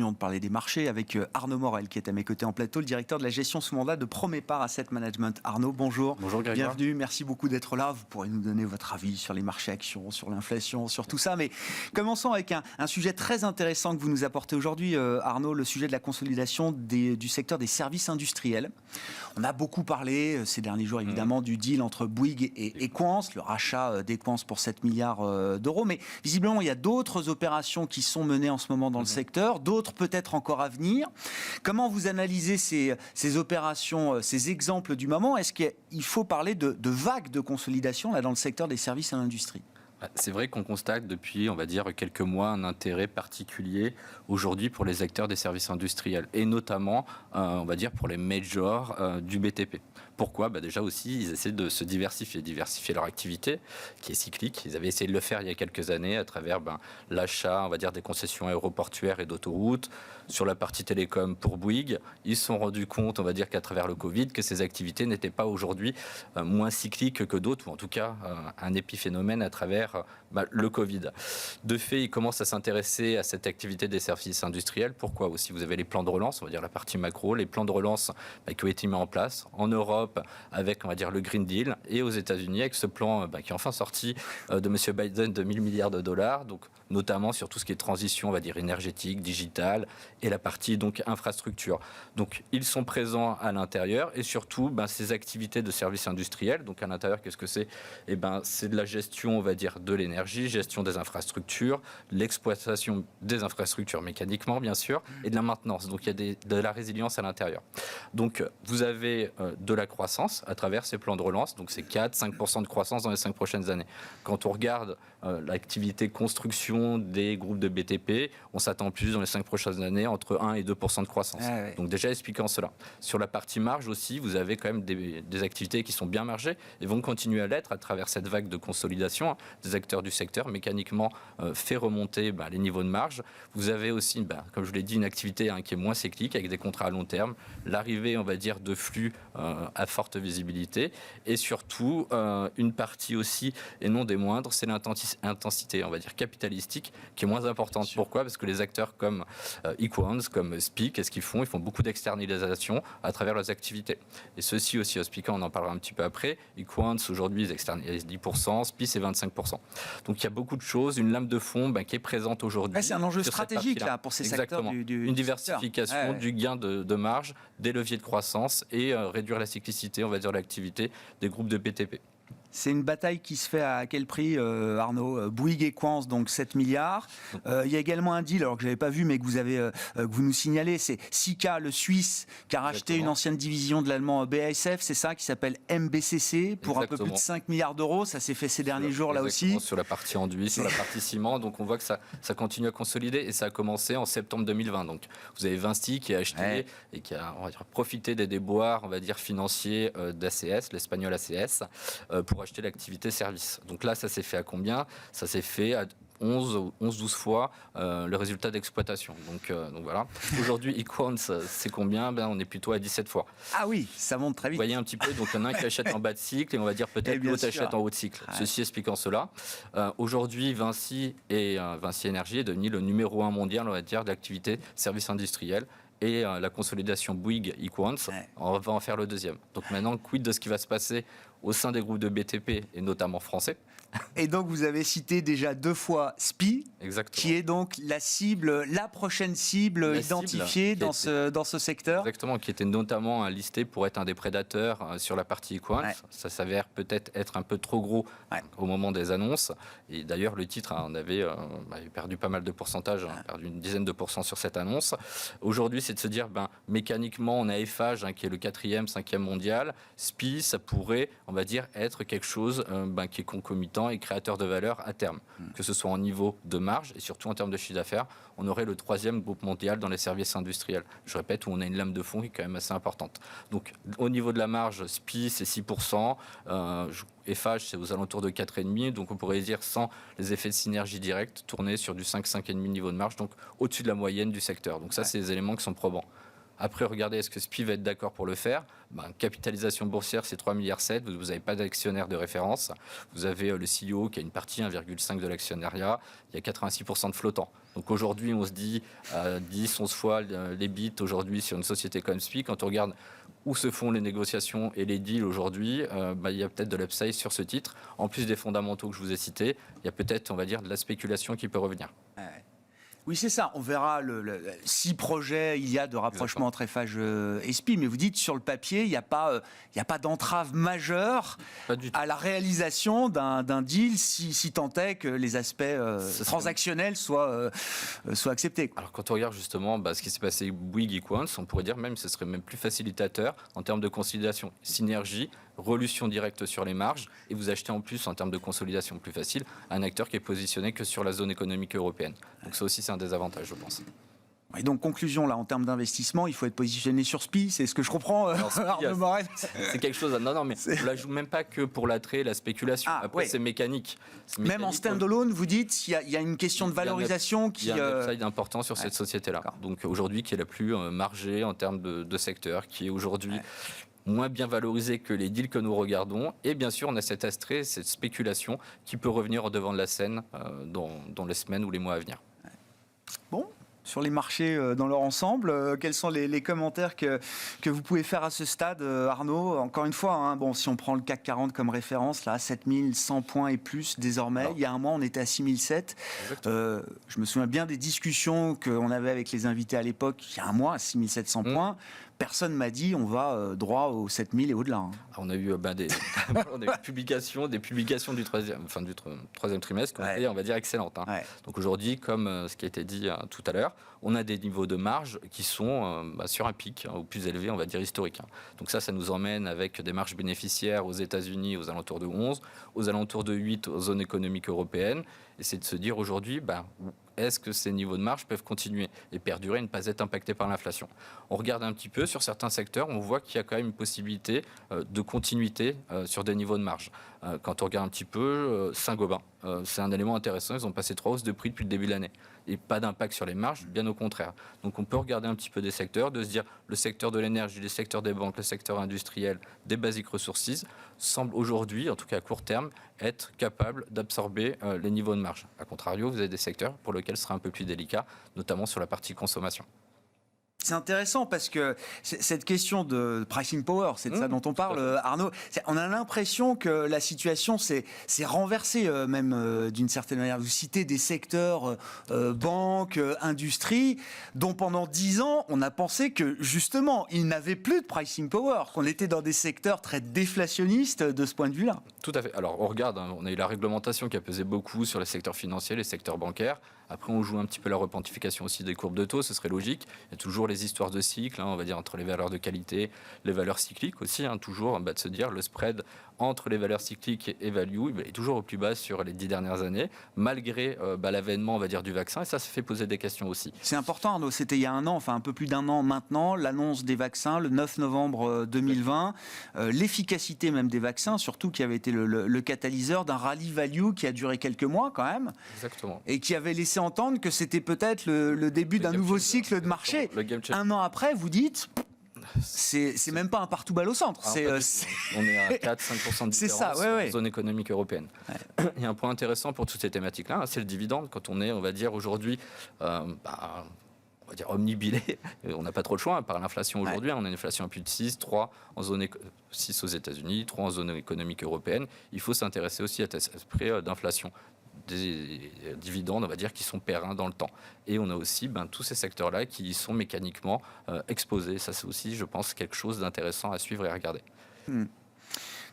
l'occasion de parler des marchés avec Arnaud Morel, qui est à mes côtés en plateau, le directeur de la gestion sous mandat de Promépar Asset Management. Arnaud, bonjour. Bonjour Grégoire. Bienvenue, merci beaucoup d'être là. Vous pourrez nous donner votre avis sur les marchés actions, sur l'inflation, sur tout ça. Mais commençons avec un sujet très intéressant que vous nous apportez aujourd'hui, Arnaud, le sujet de la consolidation du secteur des services industriels. On a beaucoup parlé ces derniers jours, évidemment, du deal entre Bouygues et Equans, le rachat d'Equans pour 7 milliards d'euros. Mais visiblement, il y a d'autres opérations qui sont menées en ce moment dans le secteur, d'autres peut-être encore à venir. Comment vous analysez ces opérations, ces exemples du moment? Est-ce qu'il faut parler de vagues de consolidation là, dans le secteur des services à l'industrie? C'est vrai qu'on constate depuis, on va dire, quelques mois un intérêt particulier aujourd'hui pour les acteurs des services industriels et notamment, on va dire, pour les majors du BTP. Pourquoi ? Déjà aussi, ils essaient de se diversifier leur activité qui est cyclique. Ils avaient essayé de le faire il y a quelques années à travers l'achat, on va dire, des concessions aéroportuaires et d'autoroutes. Sur la partie télécom pour Bouygues, ils se sont rendus compte, on va dire, qu'à travers le Covid, que ces activités n'étaient pas aujourd'hui moins cycliques que d'autres, ou en tout cas un épiphénomène à travers le Covid. De fait, ils commencent à s'intéresser à cette activité des services industriels. Pourquoi aussi ? Vous avez les plans de relance, on va dire la partie macro, les plans de relance qui ont été mis en place en Europe avec, on va dire, le Green Deal et aux États-Unis avec ce plan qui est enfin sorti de M. Biden de 1000 milliards de dollars, donc notamment sur tout ce qui est transition, on va dire, énergétique, digitale et la partie donc infrastructure. Donc ils sont présents à l'intérieur et surtout ces activités de services industriels. Donc à l'intérieur, qu'est-ce que c'est ? C'est de la gestion, on va dire, de l'énergie, gestion des infrastructures, l'exploitation des infrastructures mécaniquement, bien sûr, et de la maintenance. Donc, il y a de la résilience à l'intérieur. Donc, vous avez de la croissance à travers ces plans de relance. Donc, c'est 4-5% de croissance dans les 5 prochaines années. Quand on regarde l'activité construction des groupes de BTP, on s'attend plus dans les 5 prochaines années entre 1 et 2% de croissance. Ah, ouais. Donc, déjà expliquant cela. Sur la partie marge aussi, vous avez quand même des activités qui sont bien margées et vont continuer à l'être à travers cette vague de consolidation des acteurs du secteur, mécaniquement fait remonter les niveaux de marge. Vous avez aussi, comme je l'ai dit, une activité qui est moins cyclique, avec des contrats à long terme, l'arrivée, on va dire, de flux à forte visibilité, et surtout, une partie aussi, et non des moindres, c'est l'intensité, on va dire, capitalistique, qui est moins importante. Pourquoi ? Parce que les acteurs comme Equans, comme SPIC, qu'est-ce qu'ils font ? Ils font beaucoup d'externalisation à travers leurs activités. Et ceci aussi, SPIC, on en parlera un petit peu après. Equans, aujourd'hui, ils externalisent 10%, SPIC, c'est 25%. Donc il y a beaucoup de choses, une lame de fond qui est présente aujourd'hui. C'est un enjeu stratégique là, pour ces secteurs une diversification du gain de marge, des leviers de croissance et réduire la cyclicité, on va dire, de l'activité des groupes de BTP. C'est une bataille qui se fait à quel prix, Arnaud ? Bouygues et Equans, donc 7 milliards. Il y a également un deal, alors que je n'avais pas vu, mais que vous nous signalez, c'est Sika, le Suisse, qui a racheté une ancienne division de l'allemand BASF, c'est ça, qui s'appelle MBCC, pour un peu plus de 5 milliards d'euros. Ça s'est fait ces derniers jours, là aussi. Sur la partie enduit, sur la partie ciment. Donc on voit que ça continue à consolider et ça a commencé en septembre 2020. Donc vous avez Vinci qui a acheté et qui a, on va dire, profité des déboires, on va dire, financiers d'ACS, l'espagnol ACS, pour acheter l'activité service. Donc là, ça s'est fait à combien ? Ça s'est fait à 11-12 fois le résultat d'exploitation. Donc voilà. Aujourd'hui, Equans, c'est combien ? On est plutôt à 17 fois. Ah oui, ça monte très vite. Vous voyez un petit peu, donc il y en a un qui achète en bas de cycle et on va dire peut-être l'autre achète en haut de cycle. Ceci expliquant cela. Aujourd'hui, Vinci Énergie est devenu le numéro 1 mondial, on va dire, d'activité service industriel. Et la consolidation Bouygues Equans, on va en faire le deuxième. Donc maintenant, quid de ce qui va se passer au sein des groupes de BTP et notamment français. Et donc vous avez cité déjà 2 fois SPI, exactement, qui est donc la prochaine cible identifiée dans ce secteur. Exactement, qui était notamment listé pour être un des prédateurs sur la partie Equans. Ça s'avère peut-être être un peu trop gros au moment des annonces. Et d'ailleurs, le titre, on avait perdu pas mal de pourcentage, perdu une dizaine de pourcents sur cette annonce. Aujourd'hui, c'est de se dire, mécaniquement, on a Eiffage, qui est le 4e, 5e mondial. SPI, ça pourrait, on va dire, être quelque chose qui est concomitant et créateur de valeur à terme, que ce soit en niveau de marge et surtout en termes de chiffre d'affaires. On aurait le 3e groupe mondial dans les services industriels. Je répète, où on a une lame de fond qui est quand même assez importante. Donc, au niveau de la marge, SPI, c'est 6%. Eiffage, c'est aux alentours de 4,5%. Donc, on pourrait dire, sans les effets de synergie directe, tourner sur du 5,5% niveau de marge, donc au-dessus de la moyenne du secteur. Donc, ça, c'est des éléments qui sont probants. Après, regardez, est-ce que SPI va être d'accord pour le faire? Capitalisation boursière, c'est 3,7 milliards. Vous n'avez pas d'actionnaire de référence. Vous avez le CEO qui a une partie 1,5 de l'actionnariat. Il y a 86% de flottants. Donc aujourd'hui, on se dit 10, 11 fois les bits aujourd'hui sur une société comme SPI. Quand on regarde où se font les négociations et les deals aujourd'hui, il y a peut-être de l'upside sur ce titre. En plus des fondamentaux que je vous ai cités, il y a peut-être, on va dire, de la spéculation qui peut revenir. Oui, c'est ça. On verra si projet il y a de rapprochement entre Eiffage et SPI. Mais vous dites, sur le papier, il n'y a pas d'entrave majeure à la réalisation d'un deal si tant est que les aspects transactionnels soient acceptés. Alors, quand on regarde justement ce qui s'est passé avec Bouygues Equans, on pourrait dire même que ce serait même plus facilitateur en termes de consolidation. Synergie, relution directe sur les marges, et vous achetez en plus, en termes de consolidation plus facile, un acteur qui est positionné que sur la zone économique européenne. Donc ça aussi, c'est un désavantage, je pense. Et donc, conclusion, là, en termes d'investissement, il faut être positionné sur SPI, c'est ce que je comprends, Arnaud Morel. C'est quelque chose... Non, mais on ne la joue même pas que pour l'attrait, la spéculation. Après, c'est mécanique. Même en stand-alone, vous dites, il y a une question de valorisation qui... Il y a un upside important sur cette société-là. Donc aujourd'hui, qui est la plus margée en termes de secteur, qui est aujourd'hui... moins bien valorisé que les deals que nous regardons. Et bien sûr, on a cet attrait, cette spéculation qui peut revenir au devant de la scène dans les semaines ou les mois à venir. Bon, sur les marchés dans leur ensemble, quels sont les commentaires que vous pouvez faire à ce stade, Arnaud? Encore une fois, si on prend le CAC 40 comme référence, là, 7100 points et plus désormais. Alors, il y a un mois, on était à 6007. Je me souviens bien des discussions qu'on avait avec les invités à l'époque, il y a un mois, à 6700 points. Personne m'a dit on va droit aux 7000 et au-delà. On a eu des publications du troisième trimestre qui ont été, on va dire, excellentes. Donc aujourd'hui, comme ce qui a été dit tout à l'heure, on a des niveaux de marge qui sont sur un pic au plus élevé, on va dire, historique. Donc ça nous emmène avec des marges bénéficiaires aux États-Unis aux alentours de 11, aux alentours de 8 aux zones économiques européennes. Et c'est de se dire aujourd'hui, est-ce que ces niveaux de marge peuvent continuer et perdurer et ne pas être impactés par l'inflation? On regarde un petit peu sur certains secteurs, on voit qu'il y a quand même une possibilité de continuité sur des niveaux de marge. Quand on regarde un petit peu, Saint-Gobain, c'est un élément intéressant, ils ont passé 3 hausses de prix depuis le début de l'année. Et pas d'impact sur les marges, bien au contraire. Donc on peut regarder un petit peu des secteurs, de se dire le secteur de l'énergie, le secteur des banques, le secteur industriel, des basic resources, semble aujourd'hui, en tout cas à court terme, être capable d'absorber les niveaux de marge. A contrario, vous avez des secteurs pour lesquels ce sera un peu plus délicat, notamment sur la partie consommation. C'est intéressant parce que cette question de pricing power, c'est de ça dont on parle, Arnaud. On a l'impression que la situation s'est renversée, même d'une certaine manière. Vous citez des secteurs, banques, industrie, dont pendant 10 ans, on a pensé que justement, ils n'avaient plus de pricing power, qu'on était dans des secteurs très déflationnistes de ce point de vue-là. Tout à fait. Alors, on regarde, on a eu la réglementation qui a pesé beaucoup sur les secteurs financiers, les secteurs bancaires. Après, on joue un petit peu la repentification aussi des courbes de taux, ce serait logique. Il y a toujours les histoires de cycle, on va dire, entre les valeurs de qualité, les valeurs cycliques aussi, toujours, de se dire le spread entre les valeurs cycliques et value est toujours au plus bas sur les 10 dernières années, malgré l'avènement, on va dire, du vaccin, et ça fait poser des questions aussi. C'est important, Arnaud, c'était il y a un an, enfin un peu plus d'un an maintenant, l'annonce des vaccins, le 9 novembre 2020, l'efficacité même des vaccins, surtout qui avait été le catalyseur d'un rallye value qui a duré quelques mois quand même. Exactement. Et qui avait laissé entendre que c'était peut-être le début d'un nouveau cycle de marché. Un an après, vous dites... C'est même pas un partout balle au centre. On est à 4-5% de différence dans la zone économique européenne. Il y a un point intéressant pour toutes ces thématiques-là, c'est le dividende. Quand on est, on va dire, aujourd'hui, on va dire omnibilé, on n'a pas trop le choix par l'inflation aujourd'hui. On a une inflation à plus de 6, 3 en zone 6 aux États-Unis, 3 en zone économique européenne. Il faut s'intéresser aussi à cet aspect d'inflation. Des dividendes, on va dire, qui sont pérennes dans le temps. Et on a aussi tous ces secteurs-là qui sont mécaniquement exposés. Ça, c'est aussi, je pense, quelque chose d'intéressant à suivre et à regarder.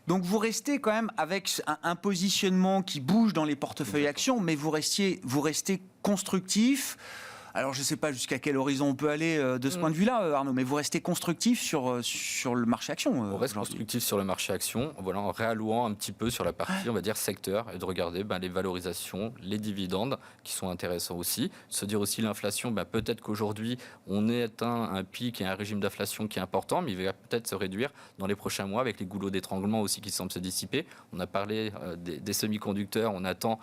Donc vous restez quand même avec un positionnement qui bouge dans les portefeuilles actions, mais vous restez constructif. Alors, je ne sais pas jusqu'à quel horizon on peut aller de ce point de vue-là, Arnaud, mais vous restez constructif sur le marché action. On reste constructif sur le marché action, en réallouant un petit peu sur la partie, on va dire, secteur, et de regarder les valorisations, les dividendes, qui sont intéressants aussi. Se dire aussi l'inflation, peut-être qu'aujourd'hui, on est atteint un pic et un régime d'inflation qui est important, mais il va peut-être se réduire dans les prochains mois avec les goulots d'étranglement aussi qui semblent se dissiper. On a parlé des semi-conducteurs, on attend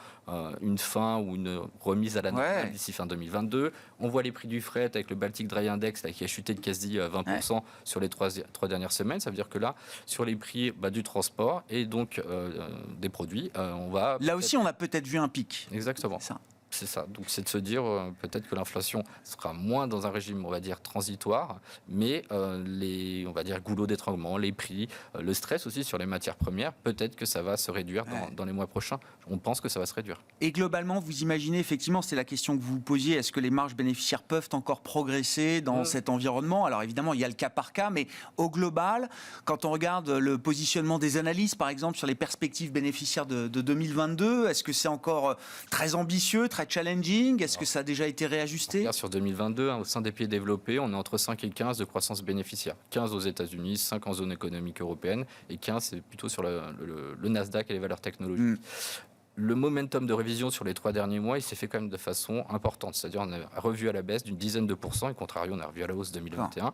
une fin ou une remise à la normale d'ici fin 2022. On voit les prix du fret avec le Baltic Dry Index là, qui a chuté de quasi 20% sur les trois dernières semaines. Ça veut dire que là, sur les prix du transport et donc des produits, on va... Là aussi, on a peut-être vu un pic. Exactement. C'est ça. Donc, c'est de se dire peut-être que l'inflation sera moins dans un régime, on va dire, transitoire, mais les, on va dire, goulots d'étranglement, les prix, le stress aussi sur les matières premières, peut-être que ça va se réduire dans les mois prochains. On pense que ça va se réduire. Et globalement, vous imaginez, effectivement, c'est la question que vous vous posiez, est-ce que les marges bénéficiaires peuvent encore progresser dans cet environnement? Alors évidemment, il y a le cas par cas, mais au global, quand on regarde le positionnement des analystes, par exemple, sur les perspectives bénéficiaires de 2022, est-ce que c'est encore très ambitieux, très challenging? Est-ce que ça a déjà été réajusté? Sur 2022, au sein des pays développés, on est entre 5 et 15 de croissance bénéficiaire. 15 aux États-Unis, 5 en zone économique européenne, et 15 c'est plutôt sur le Nasdaq et les valeurs technologiques. Le momentum de révision sur les 3 derniers mois, il s'est fait quand même de façon importante. C'est-à-dire on a revu à la baisse d'une dizaine de pourcents, et contrario, on a revu à la hausse 2021.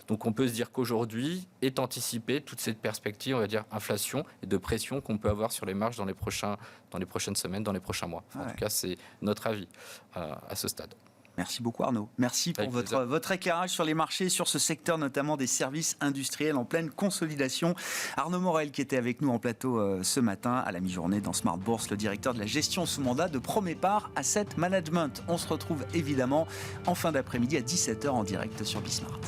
Donc on peut se dire qu'aujourd'hui est anticipée toute cette perspective, on va dire, inflation et de pression qu'on peut avoir sur les marges dans les prochaines semaines, dans les prochains mois. En tout cas, c'est notre avis à ce stade. Merci beaucoup Arnaud. Merci pour votre éclairage sur les marchés, sur ce secteur notamment des services industriels en pleine consolidation. Arnaud Morel qui était avec nous en plateau ce matin à la mi-journée dans Smart Bourse, le directeur de la gestion sous mandat de Promépar Asset Management. On se retrouve évidemment en fin d'après-midi à 17h en direct sur Bismart.